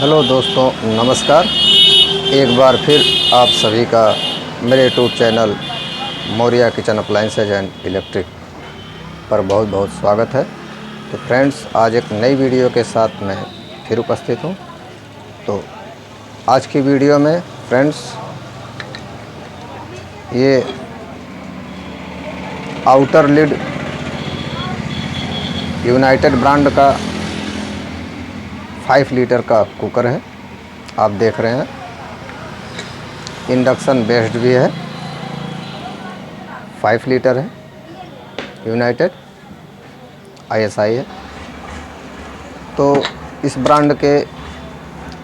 Hello दोस्तों, नमस्कार। एक बार फिर आप सभी का मेरे YouTube channel Maurya kitchen appliances and electric पर बहुत बहुत स्वागत है। तो फ्रेंड्स, आज एक नई वीडियो के साथ मैं फिर उपस्थित हूँ। तो आज की वीडियो में फ्रेंड्स, ये आउटर लिड यूनाइटेड ब्रांड का 5 लीटर का कुकर है। आप देख रहे हैं, इंडक्शन बेस्ड भी है, 5 लीटर है, यूनाइटेड ISI है। तो इस ब्रांड के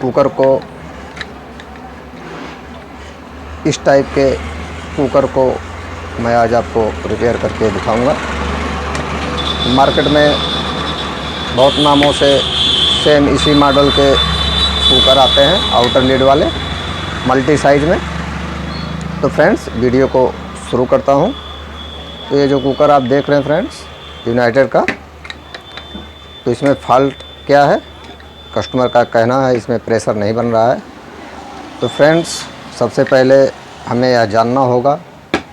कुकर को, इस टाइप के कुकर को मैं आज आपको रिपेयर करके दिखाऊंगा। मार्केट में बहुत नामों से सेम इसी मॉडल के कुकर आते हैं, आउटर लिड वाले, मल्टी साइज में। तो फ्रेंड्स, वीडियो को शुरू करता हूं। तो ये जो कुकर आप देख रहे हैं फ्रेंड्स, यूनाइटेड का, तो इसमें फॉल्ट क्या है? कस्टमर का कहना है इसमें प्रेशर नहीं बन रहा है। तो फ्रेंड्स, सबसे पहले हमें यह जानना होगा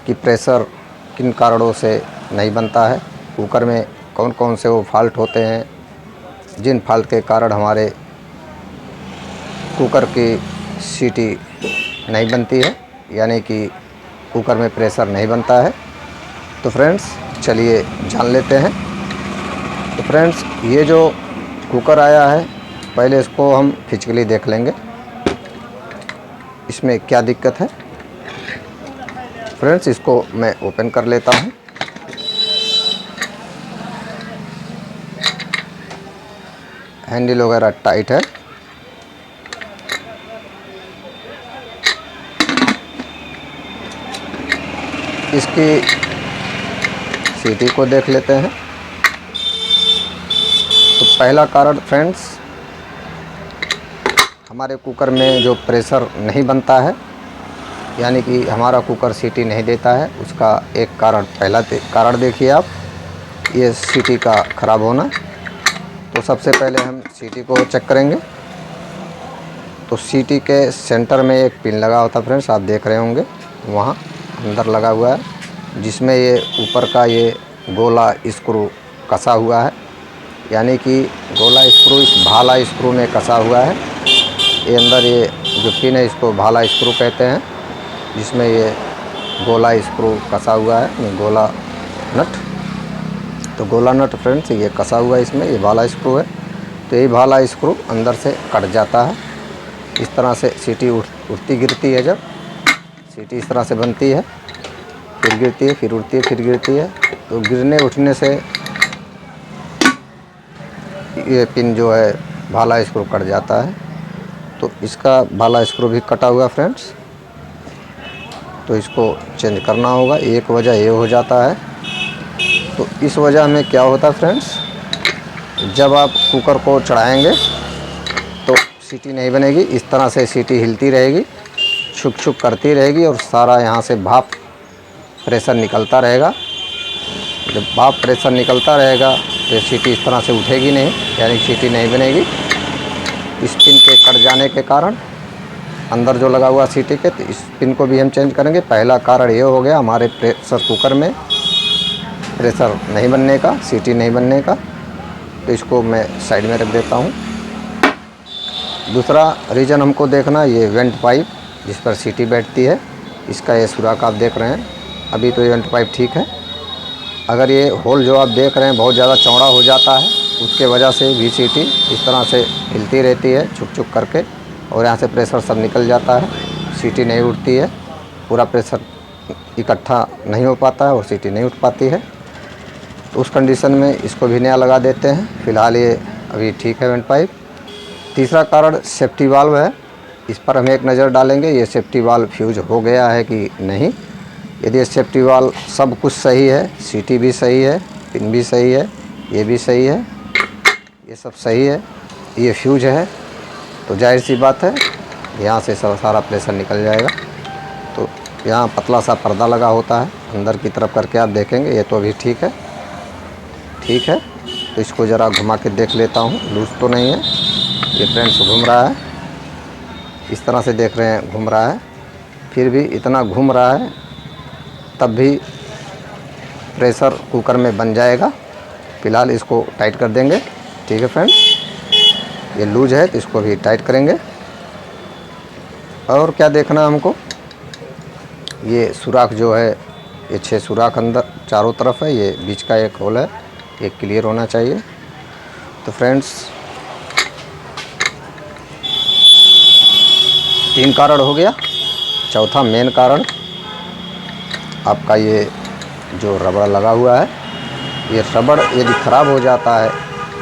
कि प्रेशर किन कारणों से नहीं बनता है, कुकर में कौन कौन से वो फॉल्ट होते हैं जिन फॉल्ट के कारण हमारे कुकर की सीटी नहीं बनती है, यानी कि कुकर में प्रेशर नहीं बनता है। तो फ्रेंड्स, चलिए जान लेते हैं। तो फ्रेंड्स, ये जो कुकर आया है, पहले इसको हम फिजिकली देख लेंगे, इसमें क्या दिक्कत है। फ्रेंड्स, इसको मैं ओपन कर लेता हूँ। हैंडल वगैरह टाइट है। इसकी सीटी को देख लेते हैं। तो पहला कारण फ्रेंड्स, हमारे कुकर में जो प्रेशर नहीं बनता है, यानी कि हमारा कुकर सीटी नहीं देता है, उसका एक कारण, पहला कारण देखिए आप, ये सीटी का ख़राब होना। तो सबसे पहले हम सीटी को चेक करेंगे। तो सीटी के सेंटर में एक पिन लगा होता है फ्रेंड्स, आप देख रहे होंगे, वहाँ अंदर लगा हुआ है, जिसमें ये ऊपर का ये गोला स्क्रू कसा हुआ है, यानी कि गोला स्क्रू इस भाला स्क्रू में कसा हुआ है। ये अंदर ये जो पिन है, इसको भाला स्क्रू कहते हैं, जिसमें ये गोला स्क्रू कसा हुआ है, गोला नट। तो गोला नट फ्रेंड्स ये कसा हुआ है, इसमें ये भाला स्क्रू है। तो ये भाला स्क्रू अंदर से कट जाता है। इस तरह से सीटी उठती गिरती है, जब सीटी इस तरह से बनती है, फिर गिरती है, फिर उठती है, फिर गिरती है। तो गिरने उठने से ये पिन जो है, भाला स्क्रू कट जाता है। तो इसका भाला स्क्रू भी कटा हुआ फ्रेंड्स, तो इसको चेंज करना होगा। एक वजह ये हो जाता है। तो इस वजह में क्या होता है फ्रेंड्स, जब आप कुकर को चढ़ाएंगे तो सीटी नहीं बनेगी। इस तरह से सीटी हिलती रहेगी, छुक छुक करती रहेगी, और सारा यहाँ से भाप प्रेशर निकलता रहेगा। जब भाप प्रेशर निकलता रहेगा तो सीटी इस तरह से उठेगी नहीं, यानी सीटी नहीं बनेगी। इस पिन के कट जाने के कारण अंदर जो लगा हुआ सीटी के, तो इस पिन को भी हम चेंज करेंगे। पहला कारण ये हो गया हमारे प्रेशर कुकर में प्रेशर नहीं बनने का, सीटी नहीं बनने का। तो इसको मैं साइड में रख देता हूँ। दूसरा रीज़न हमको देखना, ये वेंट पाइप जिस पर सीटी बैठती है, इसका ये सुराख आप देख रहे हैं। अभी तो ये वेंट पाइप ठीक है। अगर ये होल जो आप देख रहे हैं बहुत ज़्यादा चौड़ा हो जाता है, उसके वजह से भी सीटी इस तरह से हिलती रहती है, छुक छुक करके, और यहाँ से प्रेशर सब निकल जाता है, सीटी नहीं उठती है, पूरा प्रेशर इकट्ठा नहीं हो पाता है और सीटी नहीं उठ पाती है। तो उस कंडीशन में इसको भी नया लगा देते हैं। फ़िलहाल ये अभी ठीक है वेंट पाइप। तीसरा कारण सेफ्टी वाल्व है, इस पर हम एक नज़र डालेंगे, ये सेफ्टी वाल्व फ्यूज हो गया है कि नहीं। यदि सेफ्टी वाल्व सब कुछ सही है, सीटी भी सही है, पिन भी सही है, ये भी सही है, ये सब सही है, ये फ्यूज है, तो जाहिर सी बात है यहाँ से सारा प्रेशर निकल जाएगा। तो यहाँ पतला सा पर्दा लगा होता है, अंदर की तरफ करके आप देखेंगे, ये तो अभी ठीक है। तो इसको ज़रा घुमा के देख लेता हूँ, लूज़ तो नहीं है। ये फ्रेंड्स घूम रहा है, इस तरह से देख रहे हैं घूम रहा है, फिर भी इतना घूम रहा है तब भी प्रेशर कुकर में बन जाएगा। फ़िलहाल इसको टाइट कर देंगे। ठीक है फ्रेंड्स, ये लूज है तो इसको भी टाइट करेंगे। और क्या देखना है हमको, ये सुराख जो है, ये 6 सुराख अंदर चारों तरफ है, ये बीच का एक होल है, ये क्लियर होना चाहिए। तो फ्रेंड्स 3 कारण हो गया। चौथा मेन कारण आपका ये जो रबड़ लगा हुआ है, ये रबड़ यदि ख़राब हो जाता है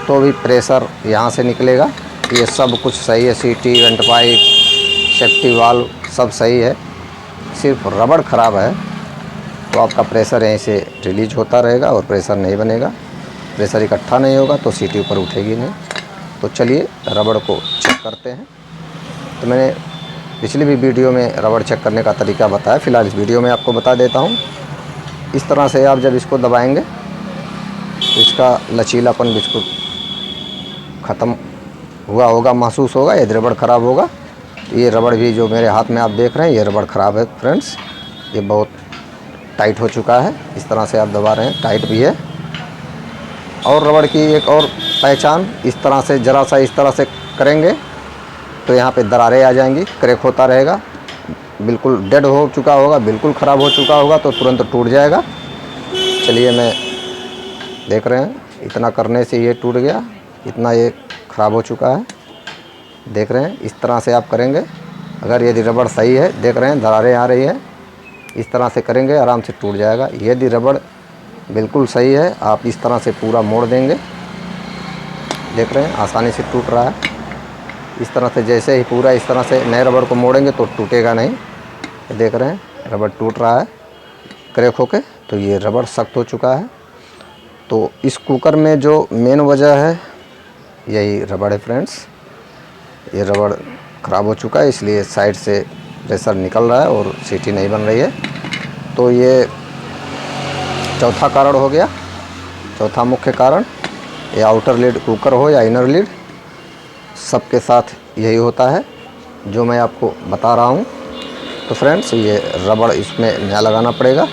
तो भी प्रेशर यहाँ से निकलेगा। ये सब कुछ सही है, सीटी, वेंट पाइप, सेफ्टी वाल्व सब सही है, सिर्फ रबड़ ख़राब है तो आपका प्रेशर यहीं से रिलीज होता रहेगा और प्रेशर नहीं बनेगा। प्रेशर इकट्ठा नहीं होगा तो सीटी ऊपर उठेगी नहीं। तो चलिए रबड़ को चेक करते हैं। तो मैंने पिछली भी वीडियो में रबड़ चेक करने का तरीका बताया, फ़िलहाल इस वीडियो में आपको बता देता हूँ। इस तरह से आप जब इसको दबाएंगे तो इसका लचीलापन बिल्कुल ख़त्म हुआ होगा, महसूस होगा। यदि रबड़ ख़राब होगा तो ये रबड़ भी जो मेरे हाथ में आप देख रहे हैं, ये रबड़ ख़राब है फ्रेंड्स, ये बहुत टाइट हो चुका है। इस तरह से आप दबा रहे हैं, टाइट भी है। और रबड़ की एक और पहचान, इस तरह से ज़रा सा इस तरह से करेंगे तो यहाँ पे दरारें आ जाएंगी, क्रैक होता रहेगा। बिल्कुल डेड हो चुका होगा, बिल्कुल ख़राब हो चुका होगा तो तुरंत टूट जाएगा। चलिए, मैं देख रहे हैं इतना करने से ये टूट गया, इतना ये ख़राब हो चुका है। देख रहे हैं इस तरह से आप करेंगे। अगर यदि रबड़ सही है, देख रहे हैं दरारें आ रही है, इस तरह से करेंगे आराम से टूट जाएगा। यदि रबड़ बिल्कुल सही है, आप इस तरह से पूरा मोड़ देंगे, देख रहे हैं आसानी से टूट रहा है। इस तरह से जैसे ही पूरा इस तरह से नए रबड़ को मोड़ेंगे तो टूटेगा नहीं। देख रहे हैं रबड़ टूट रहा है क्रैक होके, तो ये रबड़ सख्त हो चुका है। तो इस कुकर में जो मेन वजह है यही रबड़ है फ्रेंड्स। ये रबड़ ख़राब हो चुका है, इसलिए साइड से प्रेशर निकल रहा है और सीटी नहीं बन रही है। तो ये चौथा कारण हो गया, चौथा मुख्य कारण। ये आउटर लीड कुकर हो या इनर लीड, सबके साथ यही होता है जो मैं आपको बता रहा हूँ। तो फ्रेंड्स ये रबड़ इसमें नया लगाना पड़ेगा।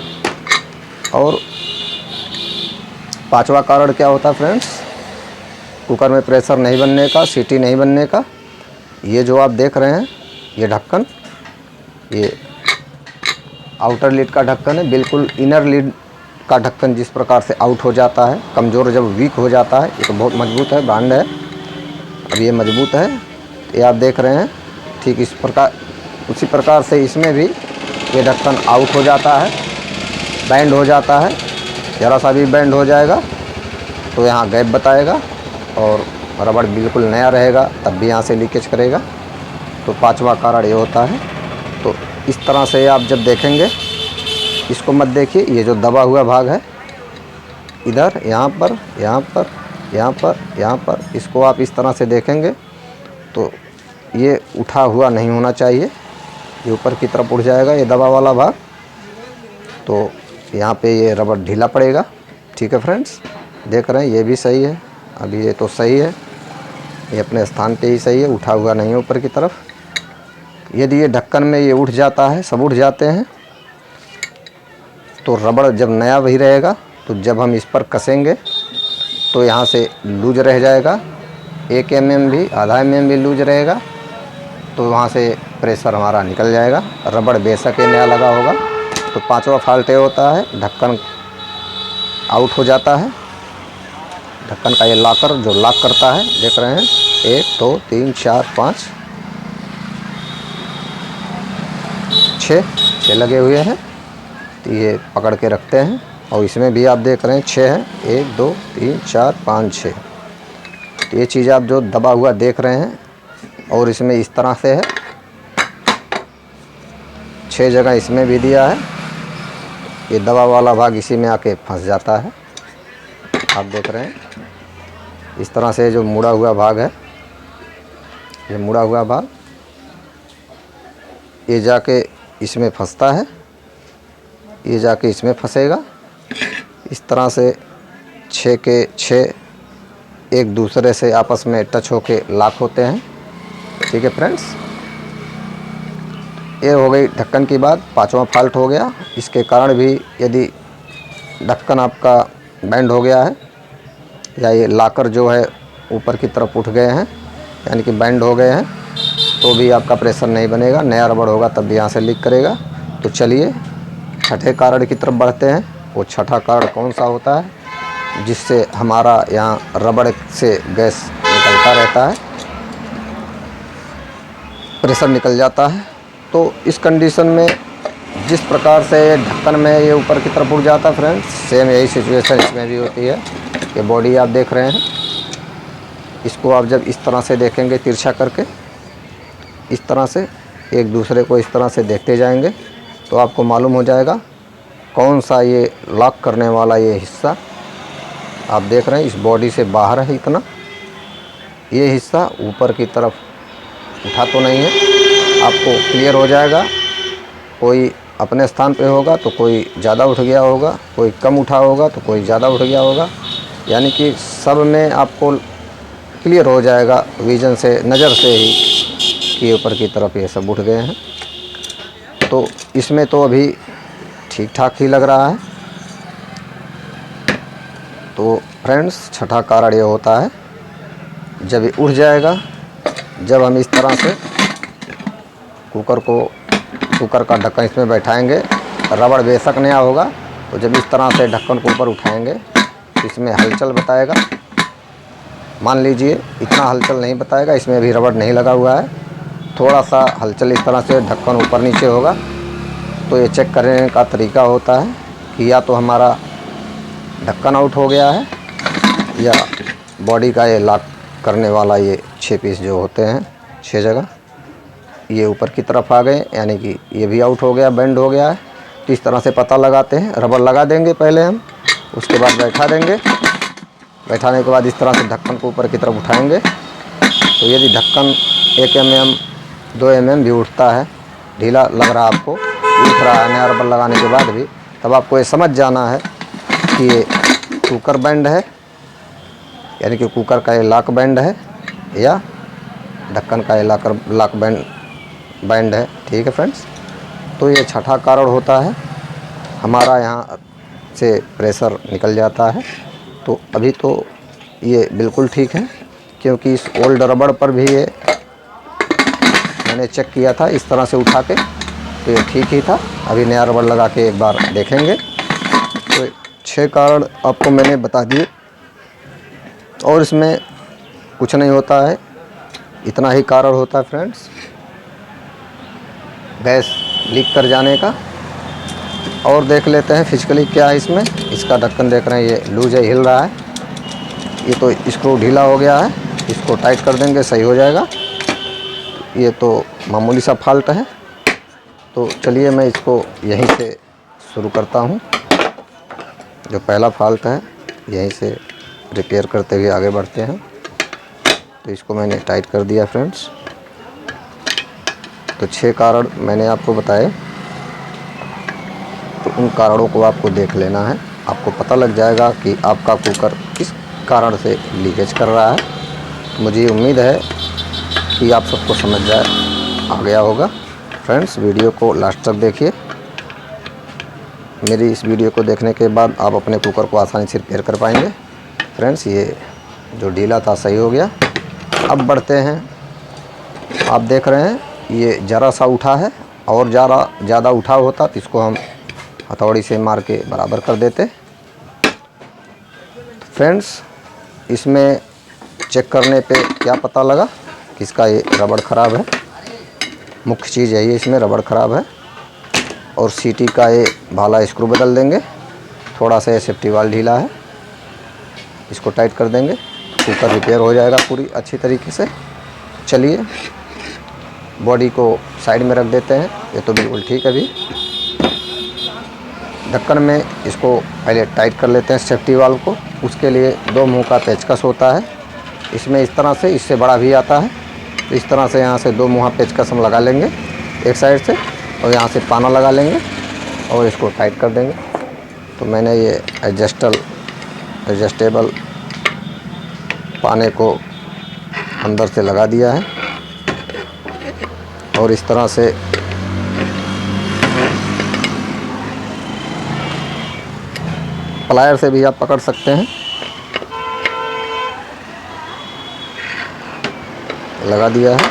और पांचवा कारण क्या होता है फ्रेंड्स, कुकर में प्रेशर नहीं बनने का, सीटी नहीं बनने का। ये जो आप देख रहे हैं ये ढक्कन, ये आउटर लीड का ढक्कन है। बिल्कुल इनर लीड का ढक्कन जिस प्रकार से आउट हो जाता है, कमज़ोर जब वीक हो जाता है, ये तो बहुत मजबूत है, ब्रांड है, अब ये मजबूत है, ये आप देख रहे हैं। ठीक इस प्रकार, उसी प्रकार से इसमें भी ये ढक्कन आउट हो जाता है, बैंड हो जाता है। ज़रा सा भी बैंड हो जाएगा तो यहाँ गैप बताएगा और रबड़ बिल्कुल नया रहेगा, तब भी यहाँ से लीकेज करेगा। तो पांचवा कारण ये होता है। तो इस तरह से आप जब देखेंगे, इसको मत देखिए, ये जो दबा हुआ भाग है इधर, यहाँ पर, यहाँ पर, यहाँ पर, यहाँ पर, इसको आप इस तरह से देखेंगे तो ये उठा हुआ नहीं होना चाहिए, ये ऊपर की तरफ उठ जाएगा ये दबा वाला भाग। तो यहाँ पे ये रबड़ ढीला पड़ेगा। ठीक है फ्रेंड्स, देख रहे हैं ये भी सही है, अभी ये तो सही है, ये अपने स्थान पे ही सही है, उठा हुआ नहीं है ऊपर की तरफ। यदि ये ढक्कन में ये उठ जाता है, सब उठ जाते हैं, तो रबड़ जब नया वही रहेगा, तो जब हम इस पर कसेंगे तो यहाँ से लूज रह जाएगा, 1 mm भी, आधा mm भी लूज रहेगा, तो वहाँ से प्रेशर हमारा निकल जाएगा। रबड़ बेशक ये नया लगा होगा। तो पांचवा फॉल्ट ये होता है, ढक्कन आउट हो जाता है। ढक्कन का ये लॉकर जो लॉक करता है, देख रहे हैं 1 2 3 4 5 6 लगे हुए हैं, तो ये पकड़ के रखते हैं। और इसमें भी आप देख रहे हैं 6 हैं, 1 2 3 4 5 6। तो ये चीज़ आप जो दबा हुआ देख रहे हैं, और इसमें इस तरह से है, 6 जगह इसमें भी दिया है। ये दबा वाला भाग इसी में आके फंस जाता है, आप देख रहे हैं। इस तरह से जो मुड़ा हुआ भाग है, ये मुड़ा हुआ भाग ये जाके इसमें फंसता है, ये जाके इसमें फंसेगा। इस तरह से 6 के 6 एक दूसरे से आपस में टच होके लॉक होते हैं। ठीक है फ्रेंड्स, ये हो गई ढक्कन की बात। पांचवा फॉल्ट हो गया, इसके कारण भी यदि ढक्कन आपका बैंड हो गया है या ये लाकर जो है ऊपर की तरफ उठ गए हैं यानी कि बैंड हो गए हैं, तो भी आपका प्रेशर नहीं बनेगा। नया रबड़ होगा तब भी यहाँ से लीक करेगा। तो चलिए छठे कारण की तरफ बढ़ते हैं। वो छठा कारण कौन सा होता है जिससे हमारा यहाँ रबड़ से गैस निकलता रहता है, प्रेशर निकल जाता है। तो इस कंडीशन में जिस प्रकार से ढक्कन में ये ऊपर की तरफ उड़ जाता है फ्रेंड्स, सेम यही सिचुएशन इसमें भी होती है। ये बॉडी आप देख रहे हैं, इसको आप जब इस तरह से देखेंगे तिरछा करके, इस तरह से एक दूसरे को इस तरह से देखते जाएंगे तो आपको मालूम हो जाएगा कौन सा ये लॉक करने वाला ये हिस्सा आप देख रहे हैं इस बॉडी से बाहर है। इतना ये हिस्सा ऊपर की तरफ उठा तो नहीं है, आपको क्लियर हो जाएगा। कोई अपने स्थान पे होगा तो कोई ज़्यादा उठ गया होगा, कोई कम उठा होगा तो कोई ज़्यादा उठ गया होगा, यानी कि सब में आपको क्लियर हो जाएगा विज़न से, नज़र से ही कि ऊपर की तरफ ये सब उठ गए हैं। तो इसमें तो अभी ठीक ठाक ही लग रहा है। तो फ्रेंड्स छठा कारण ये होता है जब ये उठ जाएगा, जब हम इस तरह से कुकर का ढक्कन इसमें बैठाएंगे, रबड़ बेशक नया होगा, तो जब इस तरह से ढक्कन को ऊपर उठाएंगे तो इसमें हलचल बताएगा। मान लीजिए इतना हलचल नहीं बताएगा, इसमें अभी रबड़ नहीं लगा हुआ है, थोड़ा सा हलचल इस तरह से ढक्कन ऊपर नीचे होगा। तो ये चेक करने का तरीका होता है कि या तो हमारा ढक्कन आउट हो गया है या बॉडी का ये लॉक करने वाला ये 6 पीस जो होते हैं 6 जगह ये ऊपर की तरफ आ गए, यानी कि ये भी आउट हो गया, बेंड हो गया है। तो इस तरह से पता लगाते हैं। रबड़ लगा देंगे पहले हम, उसके बाद बैठा देंगे। बैठाने के बाद इस तरह से ढक्कन को ऊपर की तरफ उठाएंगे। तो यदि ढक्कन 1 mm 2 mm भी उठता है, ढीला लग रहा आपको, उठ रहा है नया रबड़ लगाने के बाद भी, तब आपको ये समझ जाना है कि ये कुकर बैंड है, यानी कि कुकर का ये लॉक बैंड है या ढक्कन का ये लॉक बैंड है। ठीक है फ्रेंड्स, तो ये छठा कारण होता है हमारा यहाँ से प्रेशर निकल जाता है। तो अभी तो ये बिल्कुल ठीक है, क्योंकि इस ओल्ड रबड़ पर भी ये मैंने चेक किया था इस तरह से उठा के, तो ये ठीक ही था। अभी नया रबड़ लगा के एक बार देखेंगे। तो 6 कारण आपको मैंने बता दिए और इसमें कुछ नहीं होता है, इतना ही कारण होता है फ्रेंड्स गैस लीक कर जाने का। और देख लेते हैं फिजिकली क्या है इसमें। इसका ढक्कन देख रहे हैं ये लूज है, हिल रहा है। ये तो स्क्रू ढीला हो गया है, इसको टाइट कर देंगे सही हो जाएगा। ये तो मामूली सा फॉल्ट है। तो चलिए मैं इसको यहीं से शुरू करता हूँ। जो पहला फॉल्ट है यहीं से रिपेयर करते हुए आगे बढ़ते हैं। तो इसको मैंने टाइट कर दिया फ्रेंड्स। तो 6 कारण मैंने आपको बताए, तो उन कारणों को आपको देख लेना है। आपको पता लग जाएगा कि आपका कुकर किस कारण से लीकेज कर रहा है। मुझे उम्मीद है कि आप सबको समझ आ गया होगा। फ्रेंड्स वीडियो को लास्ट तक देखिए। मेरी इस वीडियो को देखने के बाद आप अपने कुकर को आसानी से रिपेयर कर पाएंगे। फ्रेंड्स ये जो ढीला था सही हो गया। अब बढ़ते हैं। आप देख रहे हैं ये ज़रा सा उठा है, और ज़्यादा उठा होता तो इसको हम हथौड़ी से मार के बराबर कर देते। फ्रेंड्स इसमें चेक करने पे क्या पता लगा कि इसका ये रबड़ ख़राब है। मुख्य चीज़ यही है, इसमें रबड़ ख़राब है। और सीटी का ये भाला स्क्रू बदल देंगे। थोड़ा सा ये सेफ्टी वाल्व ढीला है, इसको टाइट कर देंगे, कुकर रिपेयर हो जाएगा पूरी अच्छी तरीके से। चलिए बॉडी को साइड में रख देते हैं। ये तो बिल्कुल ठीक है। अभी ढक्कन में इसको पहले टाइट कर लेते हैं सेफ्टी वाल्व को। उसके लिए 2 मुंह का पेचकस होता है। इसमें इस तरह से, इससे बड़ा भी आता है। तो इस तरह से यहाँ से 2 मुँहा पेचकस हम लगा लेंगे एक साइड से, और यहाँ से पाना लगा लेंगे और इसको टाइट कर देंगे। तो मैंने ये एडजस्टेबल पाने को अंदर से लगा दिया है और इस तरह से प्लायर से भी आप पकड़ सकते हैं। लगा दिया है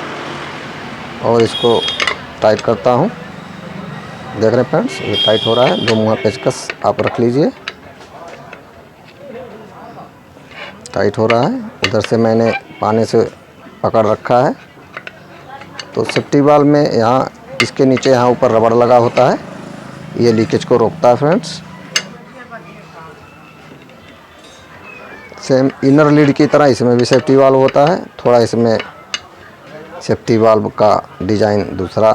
और इसको टाइट करता हूँ। देख रहे हैं फ्रेंड्स, ये टाइट हो रहा है। 2 मुँहा पेचकस आप रख लीजिए, टाइट हो रहा है। उधर से मैंने पानी से पकड़ रखा है। तो सेफ्टी वाल्व में यहाँ इसके नीचे यहाँ ऊपर रबड़ लगा होता है, ये लीकेज को रोकता है फ्रेंड्स। सेम इनर लीड की तरह इसमें भी सेफ्टी वाल्व होता है। थोड़ा इसमें सेफ्टी वाल्व का डिज़ाइन दूसरा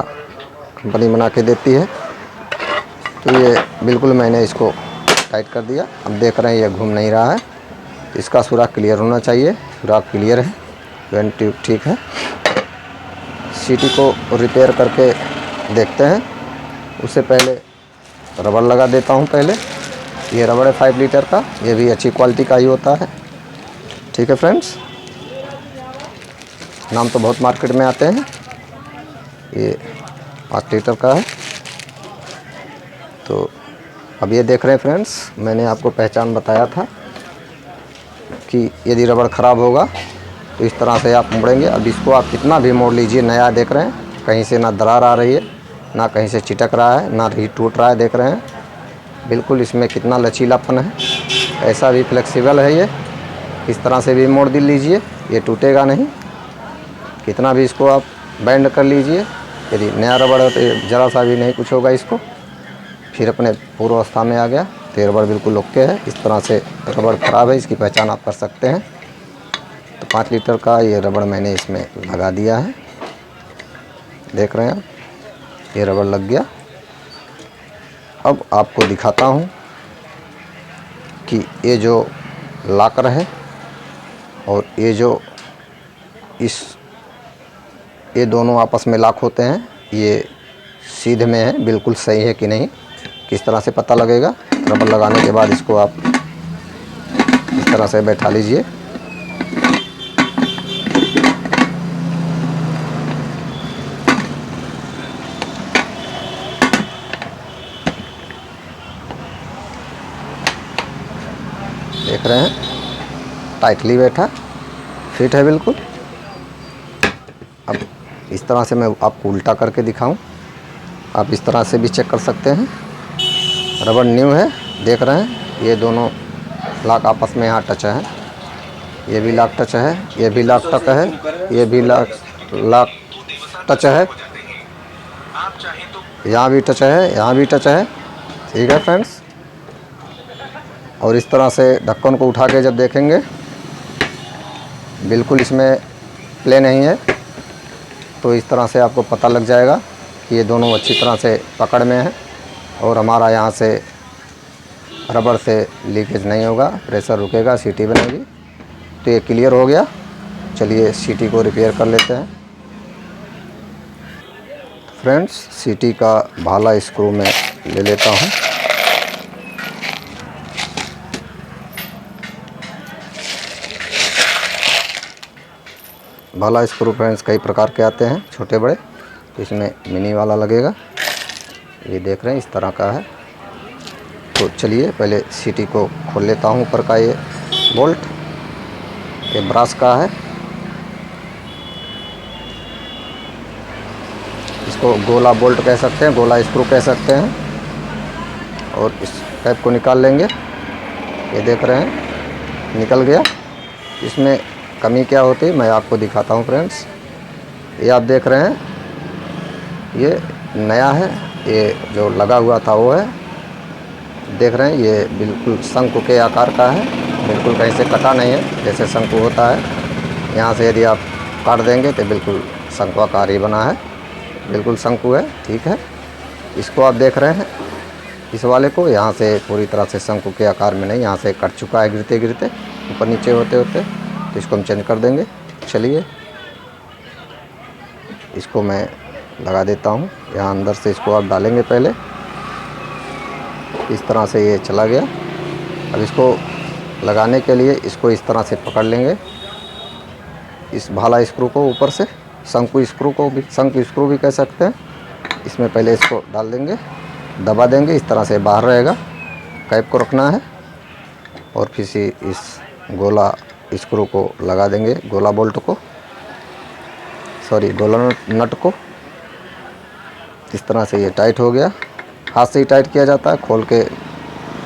कंपनी बना के देती है। तो ये बिल्कुल मैंने इसको टाइट कर दिया। अब देख रहे हैं ये घूम नहीं रहा है। इसका सुराख क्लियर होना चाहिए। सुराख क्लियर है, वेंट ट्यूब ठीक है। सीटी को रिपेयर करके देखते हैं। उससे पहले रबड़ लगा देता हूँ। पहले ये रबड़ है 5 लीटर का, ये भी अच्छी क्वालिटी का ही होता है। ठीक है फ्रेंड्स, नाम तो बहुत मार्केट में आते हैं। ये 5 लीटर का है। तो अब ये देख रहे हैं फ्रेंड्स, मैंने आपको पहचान बताया था कि यदि रबड़ ख़राब होगा तो इस तरह से आप मोड़ेंगे। अब इसको आप कितना भी मोड़ लीजिए, नया देख रहे हैं, कहीं से ना दरार आ रही है, ना कहीं से चिटक रहा है, ना ही टूट रहा है। देख रहे हैं बिल्कुल इसमें कितना लचीलापन है। ऐसा भी फ्लेक्सिबल है ये, इस तरह से भी मोड़ लीजिए, ये टूटेगा नहीं। कितना भी इसको आप बैंड कर लीजिए, यदि नया रबड़ है तो ज़रा सा भी नहीं कुछ होगा इसको। फिर अपने पूर्वावस्था में आ गया तो ये रबड़ बिल्कुल ओके है। इस तरह से रबड़ ख़राब है, इसकी पहचान आप कर सकते हैं। तो 5 लीटर का ये रबड़ मैंने इसमें लगा दिया है। देख रहे हैं आप, ये रबड़ लग गया। अब आपको दिखाता हूँ कि ये जो लाकर है और ये दोनों आपस में लॉक होते हैं, ये सीधे में है, बिल्कुल सही है कि नहीं, किस तरह से पता लगेगा। रबड़ लगाने के बाद इसको आप इस तरह से बैठा लीजिए। देख रहे हैं टाइटली बैठा, फिट है बिल्कुल। अब इस तरह से मैं आपको उल्टा करके दिखाऊं, आप इस तरह से भी चेक कर सकते हैं। रबड़ न्यू है, देख रहे हैं ये दोनों लॉक आपस में यहाँ टच है। ये भी लॉक टच है, ये भी लॉक टच है, ये भी लॉक टच है, यहाँ भी टच है, यहाँ भी टच है। ठीक है फ्रेंड्स, और इस तरह से ढक्कन को उठा के जब देखेंगे बिल्कुल इसमें प्ले नहीं है, तो इस तरह से आपको पता लग जाएगा कि ये दोनों अच्छी तरह से पकड़ में है और हमारा यहाँ से रबड़ से लीकेज नहीं होगा, प्रेशर रुकेगा, सीटी बनेगी। तो ये क्लियर हो गया। चलिए सीटी को रिपेयर कर लेते हैं। फ्रेंड्स, सीटी का भाला स्क्रू मैं ले लेता हूँ। भाला स्क्रू फ्रेंड्स कई प्रकार के आते हैं, छोटे बड़े। तो इसमें मिनी वाला लगेगा, ये देख रहे हैं इस तरह का है। तो चलिए पहले सीटी को खोल लेता हूँ। ऊपर का ये बोल्ट, ये ब्रास का है। इसको गोला बोल्ट कह सकते हैं, गोला स्क्रू कह सकते हैं। और इस टाइप को निकाल लेंगे। ये देख रहे हैं निकल गया। इसमें कमी क्या होती है मैं आपको दिखाता हूँ फ्रेंड्स। ये आप देख रहे हैं ये नया है, ये जो लगा हुआ था वो है। देख रहे हैं ये बिल्कुल शंकु के आकार का है, बिल्कुल कहीं से कटा नहीं है जैसे शंकु होता है। यहाँ से यदि आप काट देंगे तो बिल्कुल शंकुआकार ही बना है, बिल्कुल शंकु है। ठीक है, इसको आप देख रहे हैं, इस वाले को यहाँ से पूरी तरह से शंकु के आकार में नहीं, यहाँ से कट चुका है गिरते गिरते, ऊपर नीचे होते होते। तो इसको हम चेंज कर देंगे। चलिए इसको मैं लगा देता हूँ। यहाँ अंदर से इसको आप डालेंगे पहले, इस तरह से ये चला गया। अब इसको लगाने के लिए इसको इस तरह से पकड़ लेंगे, इस भाला स्क्रू को ऊपर से, शंकु स्क्रू भी कह सकते हैं। इसमें पहले इसको डाल देंगे, दबा देंगे, इस तरह से बाहर रहेगा। कैप को रखना है और फिर से इस गोला स्क्रू को लगा देंगे, गोला बोल्ट को, सॉरी गोला नट को। इस तरह से ये टाइट हो गया। हाथ से ही टाइट किया जाता है, खोल के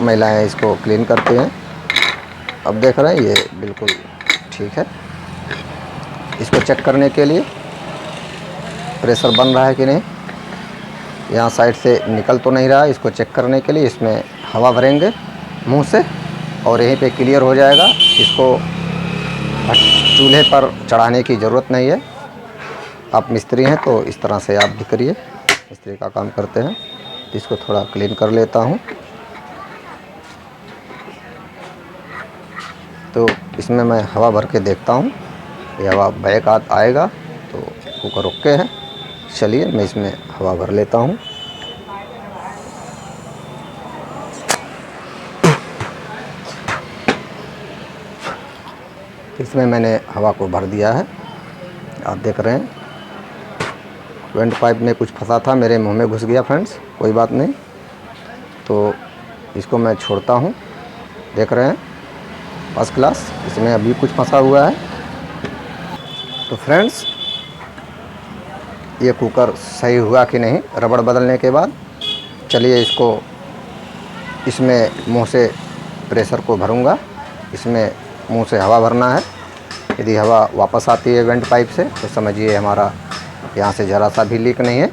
महिलाएं इसको क्लीन करती हैं। अब देख रहे हैं ये बिल्कुल ठीक है। इसको चेक करने के लिए प्रेशर बन रहा है कि नहीं, यहाँ साइड से निकल तो नहीं रहा है, इसको चेक करने के लिए इसमें हवा भरेंगे मुंह से और यहीं पे क्लियर हो जाएगा। इसको चूल्हे पर चढ़ाने की ज़रूरत नहीं है। आप मिस्त्री हैं तो इस तरह से आप भी करिए, मिस्त्री का काम करते हैं। इसको थोड़ा क्लीन कर लेता हूँ। तो इसमें मैं हवा भर के देखता हूँ, ये हवा बैक आएगा तो कुकर ओके है। चलिए मैं इसमें हवा भर लेता हूँ। इसमें मैंने हवा को भर दिया है, आप देख रहे हैं। वेंट पाइप में कुछ फंसा था, मेरे मुंह में घुस गया फ्रेंड्स, कोई बात नहीं। तो इसको मैं छोड़ता हूँ, देख रहे हैं फर्स्ट क्लास। इसमें अभी कुछ फंसा हुआ है। तो फ्रेंड्स ये कुकर सही हुआ कि नहीं रबड़ बदलने के बाद, चलिए इसमें मुंह से प्रेशर को भरूंगा। इसमें मुंह से हवा भरना है। यदि हवा वापस आती है वेंट पाइप से तो समझिए हमारा यहाँ से ज़रा सा भी लीक नहीं है।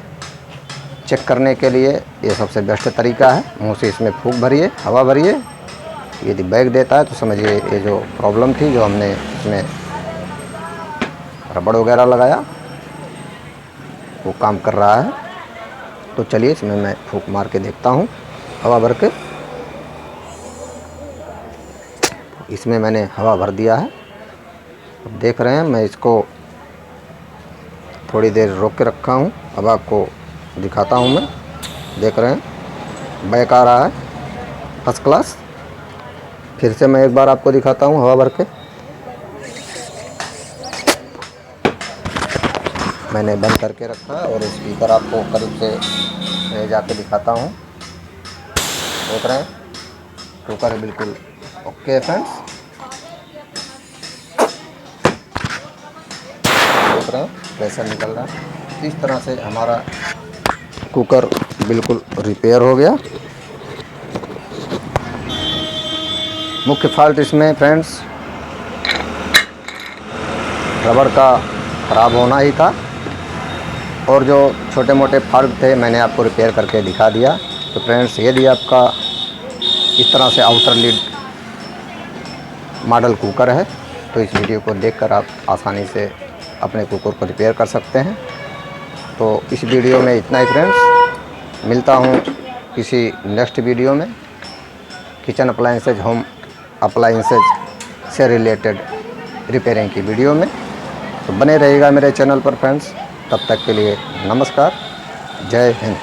चेक करने के लिए ये सबसे बेस्ट तरीका है। मुंह से इसमें फूंक भरिए, हवा भरिए। यदि बैग देता है तो समझिए ये जो प्रॉब्लम थी, जो हमने इसमें रबड़ वगैरह लगाया, वो काम कर रहा है। तो चलिए इसमें मैं फूंक मार के देखता हूँ हवा भर के। इसमें मैंने हवा भर दिया है। अब देख रहे हैं मैं इसको थोड़ी देर रोक के रखा हूँ। अब आपको दिखाता हूँ मैं, देख रहे हैं बैक आ रहा है फर्स्ट क्लास। फिर से मैं एक बार आपको दिखाता हूँ हवा भर के। मैंने बंद करके रखा है और स्पीकर आपको करीब से ले जाके दिखाता हूँ। देख रहे हैं कुकर बिल्कुल ओके है फ्रेंड्स, देख रहे हैं प्रेशर निकल रहा है। इस तरह से हमारा कुकर बिल्कुल रिपेयर हो गया। मुख्य फॉल्ट इसमें फ्रेंड्स रबड़ का ख़राब होना ही था, और जो छोटे मोटे फॉल्ट थे मैंने आपको रिपेयर करके दिखा दिया। तो फ्रेंड्स यदि आपका इस तरह से आउटर लीड मॉडल कुकर है तो इस वीडियो को देखकर आप आसानी से अपने कुकर को रिपेयर कर सकते हैं। तो इस वीडियो में इतना ही फ्रेंड्स, मिलता हूँ किसी नेक्स्ट वीडियो में किचन अप्लाइंसेज, होम अप्लाइंसेज से रिलेटेड रिपेयरिंग की वीडियो में। तो बने रहिएगा मेरे चैनल पर फ्रेंड्स। तब तक के लिए नमस्कार, जय हिंद।